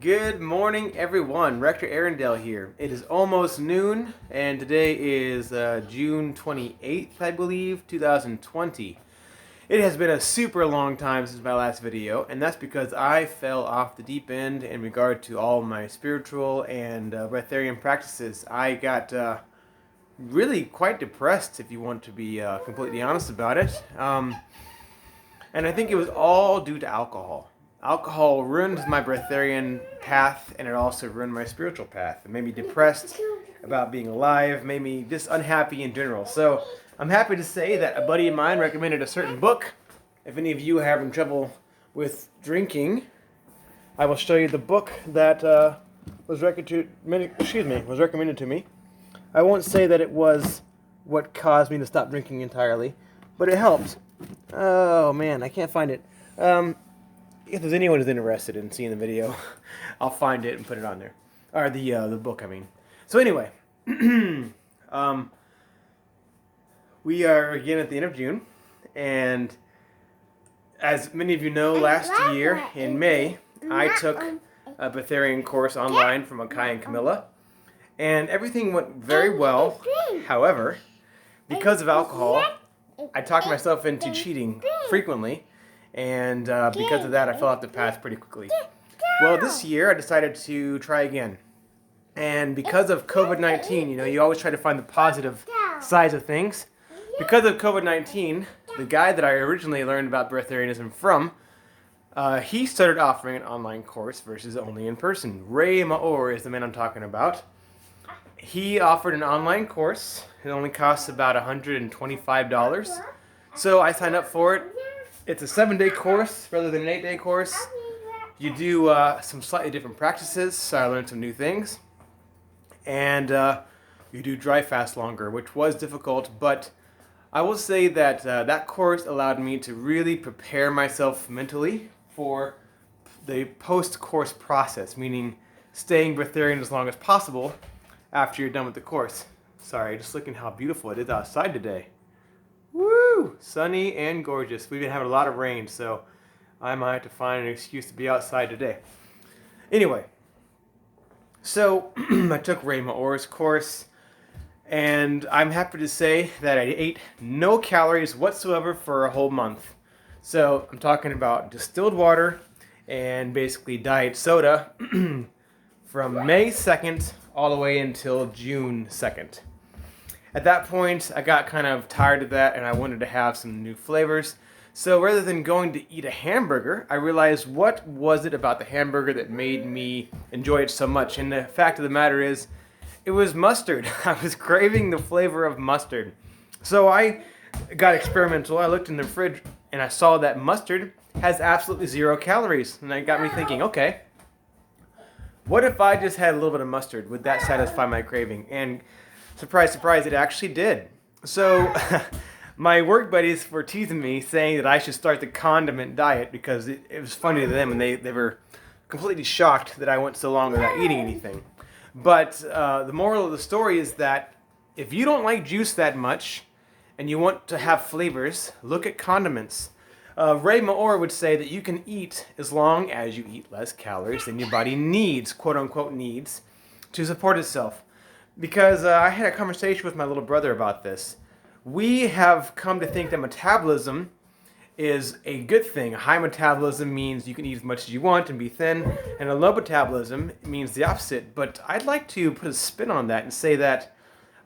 Good morning, everyone. Rector Arundel here. It is almost noon, and today is June 28th, I believe, 2020. It has been a super long time since my last video, and that's because I fell off the deep end in regard to all my spiritual and breatharian practices. I got really quite depressed, if you want to be completely honest about it. And I think it was all due to alcohol. Alcohol ruined my breatharian path, and it also ruined my spiritual path. It made me depressed about being alive, made me just unhappy in general. So I'm happy to say that a buddy of mine recommended a certain book. If any of you are having trouble with drinking, I will show you the book that was recommended to me. I won't say that it was what caused me to stop drinking entirely, but it helped. Oh man, I can't find it. If there's anyone who's interested in seeing the video, I'll find it and put it on there. Or the book, I mean. So anyway, we are again at the end of June, and as many of you know, last year in May, I took a breatharian course online from Akai and Camilla, and everything went very well. However, because of alcohol, I talked myself into cheating frequently, and because of that, I fell off the path pretty quickly. Well, this year, I decided to try again. And because of COVID-19, you always try to find the positive sides of things. Because of COVID-19, the guy that I originally learned about breatharianism from, he started offering an online course versus only in person. Ray Maor is the man I'm talking about. He offered an online course. It only costs about $125. So I signed up for it. It's a 7-day course rather than an 8-day course. You do some slightly different practices, so I learned some new things. And you do dry fast longer, which was difficult, but I will say that that course allowed me to really prepare myself mentally for the post-course process, meaning staying breatharian as long as possible after you're done with the course. Sorry, just looking how beautiful it is outside today. Woo! Sunny and gorgeous. We've been having a lot of rain, so I might have to find an excuse to be outside today. Anyway, so I took Ray Maor's course, and I'm happy to say that I ate no calories whatsoever for a whole month. So I'm talking about distilled water and basically diet soda from May 2nd all the way until June 2nd. At that point, I got kind of tired of that, and I wanted to have some new flavors. So rather than going to eat a hamburger, I realized what was it about the hamburger that made me enjoy it so much. And the fact of the matter is, it was mustard. I was craving the flavor of mustard. So I got experimental. I looked in the fridge, and I saw that mustard has absolutely 0 calories. And it got me thinking, okay, what if I just had a little bit of mustard? Would that satisfy my craving? And surprise, surprise, it actually did. So my work buddies were teasing me, saying that I should start the condiment diet because it was funny to them, and they were completely shocked that I went so long without eating anything. But the moral of the story is that if you don't like juice that much and you want to have flavors, look at condiments. Ray Maor would say that you can eat as long as you eat less calories than your body needs, quote-unquote needs, to support itself. Because I had a conversation with my little brother about this. We have come to think that metabolism is a good thing. A high metabolism means you can eat as much as you want and be thin, and a low metabolism means the opposite. But I'd like to put a spin on that and say that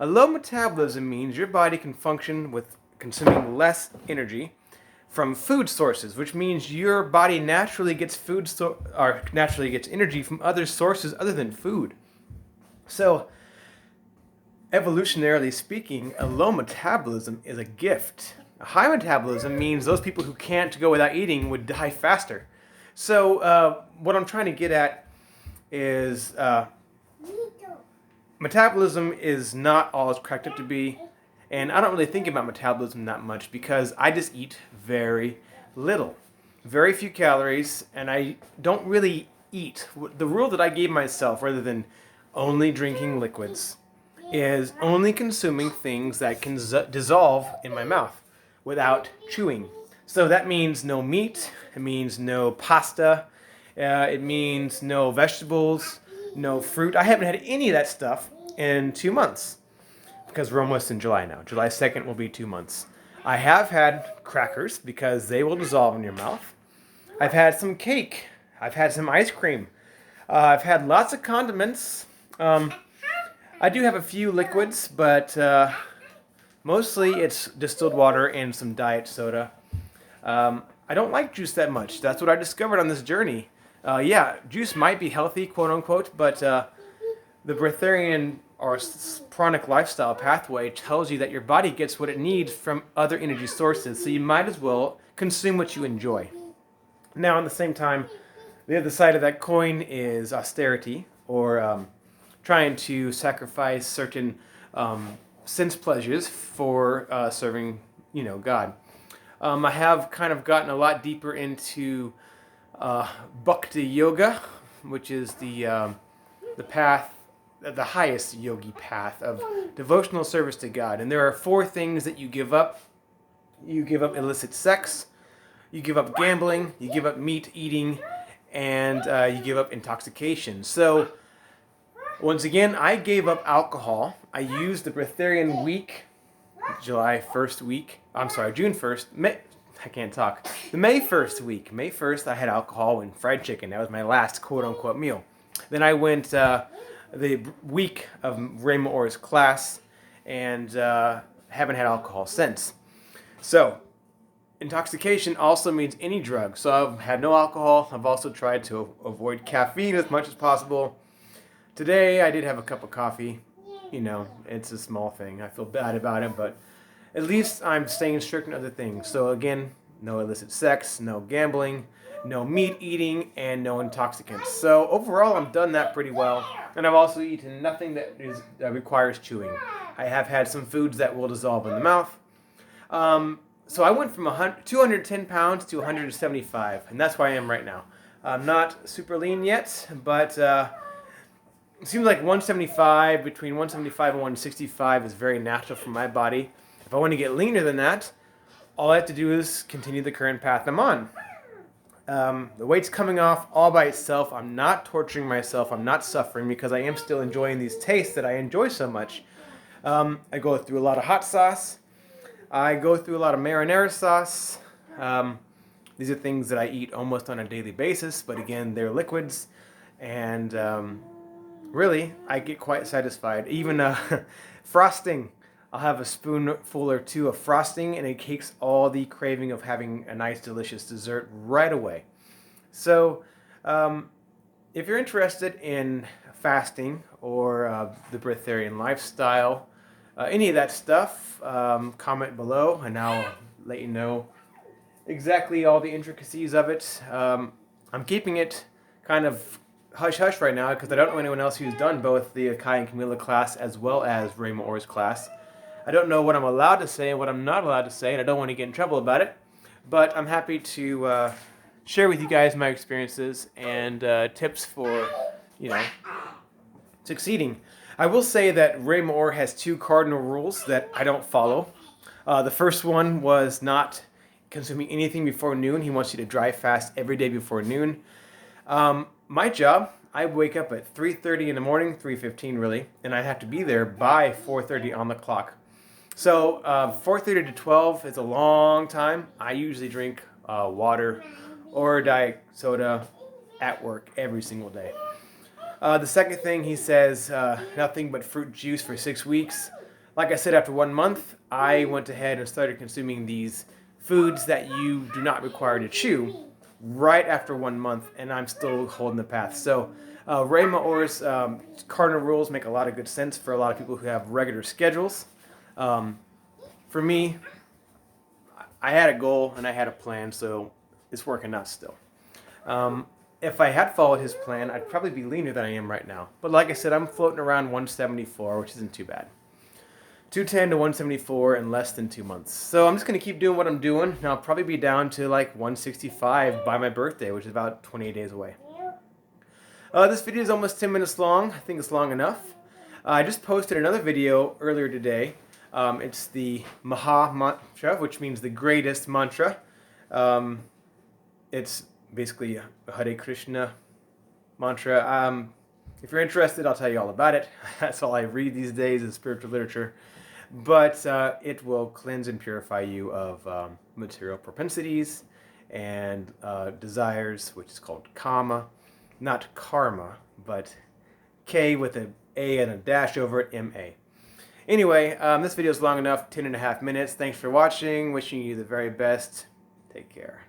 a low metabolism means your body can function with consuming less energy from food sources, which means your body naturally gets naturally gets energy from other sources other than food. So, evolutionarily speaking, a low metabolism is a gift. A high metabolism means those people who can't go without eating would die faster. So what I'm trying to get at is metabolism is not all it's cracked up to be. And I don't really think about metabolism that much because I just eat very little. Very few calories, and I don't really eat. The rule that I gave myself, rather than only drinking liquids, is only consuming things that can dissolve in my mouth without chewing. So that means no meat, it means no pasta, It means no vegetables, no fruit. I haven't had any of that stuff in 2 months because we're almost in July now. July 2nd will be 2 months. I have had crackers because they will dissolve in your mouth. I've had some cake. I've had some ice cream. I've had lots of condiments. I do have a few liquids, but mostly it's distilled water and some diet soda. I don't like juice that much. That's what I discovered on this journey. Yeah, juice might be healthy, quote unquote, but the breatharian or pranic lifestyle pathway tells you that your body gets what it needs from other energy sources, so you might as well consume what you enjoy. Now, at the same time, the other side of that coin is austerity, or trying to sacrifice certain sense pleasures for serving, God. I have kind of gotten a lot deeper into Bhakti yoga, which is the path, the highest yogi path of devotional service to God. And there are 4 things that you give up. You give up illicit sex, you give up gambling, you give up meat eating, and you give up intoxication. So, once again, I gave up alcohol. I used the breatharian week, June 1st, I can't talk. The May 1st week. May 1st, I had alcohol and fried chicken. That was my last quote-unquote meal. Then I went the week of Raymond Orr's class and haven't had alcohol since. So, intoxication also means any drug. So I've had no alcohol. I've also tried to avoid caffeine as much as possible. Today, I did have a cup of coffee. It's a small thing. I feel bad about it, but at least I'm staying strict on other things. So again, no illicit sex, no gambling, no meat eating, and no intoxicants. So overall, I've done that pretty well. And I've also eaten nothing that requires chewing. I have had some foods that will dissolve in the mouth. So I went from 210 pounds to 175, and that's where I am right now. I'm not super lean yet, but it seems like 175, between 175 and 165 is very natural for my body. If I want to get leaner than that, all I have to do is continue the current path I'm on. The weight's coming off all by itself. I'm not torturing myself. I'm not suffering because I am still enjoying these tastes that I enjoy so much. I go through a lot of hot sauce. I go through a lot of marinara sauce. These are things that I eat almost on a daily basis, but again, they're liquids. And really, I get quite satisfied. Even frosting. I'll have a spoonful or 2 of frosting, and it takes all the craving of having a nice, delicious dessert right away. So, if you're interested in fasting or the breatharian lifestyle, any of that stuff, comment below, and I'll let you know exactly all the intricacies of it. I'm keeping it kind of hush-hush right now because I don't know anyone else who's done both the Kai and Camilla class as well as Raymond Orr's class. I don't know what I'm allowed to say and what I'm not allowed to say, and I don't want to get in trouble about it. But I'm happy to share with you guys my experiences and tips for, succeeding. I will say that Raymond Orr has 2 cardinal rules that I don't follow. The first one was not consuming anything before noon. He wants you to dry fast every day before noon. My job, I wake up at 3:30 in the morning, 3:15 really, and I have to be there by 4:30 on the clock. So 4:30 to 12 is a long time. I usually drink water or diet soda at work every single day. The second thing, he says nothing but fruit juice for 6 weeks. Like I said, after 1 month, I went ahead and started consuming these foods that you do not require to chew right after 1 month, and I'm still holding the path. So Raymond Orr's cardinal rules make a lot of good sense for a lot of people who have regular schedules. For me, I had a goal and I had a plan, so it's working out still. If I had followed his plan, I'd probably be leaner than I am right now. But like I said, I'm floating around 174, which isn't too bad. 210 to 174 in less than 2 months. So I'm just going to keep doing what I'm doing, and I'll probably be down to like 165 by my birthday, which is about 28 days away. This video is almost 10 minutes long. I think it's long enough. I just posted another video earlier today. It's the Maha Mantra, which means the greatest mantra. It's basically a Hare Krishna mantra. If you're interested, I'll tell you all about it. That's all I read these days is spiritual literature. But it will cleanse and purify you of material propensities and desires, which is called kama. Not karma, but K with an A and a dash over it, M-A. Anyway, this video is long enough, 10.5 minutes. Thanks for watching. Wishing you the very best. Take care.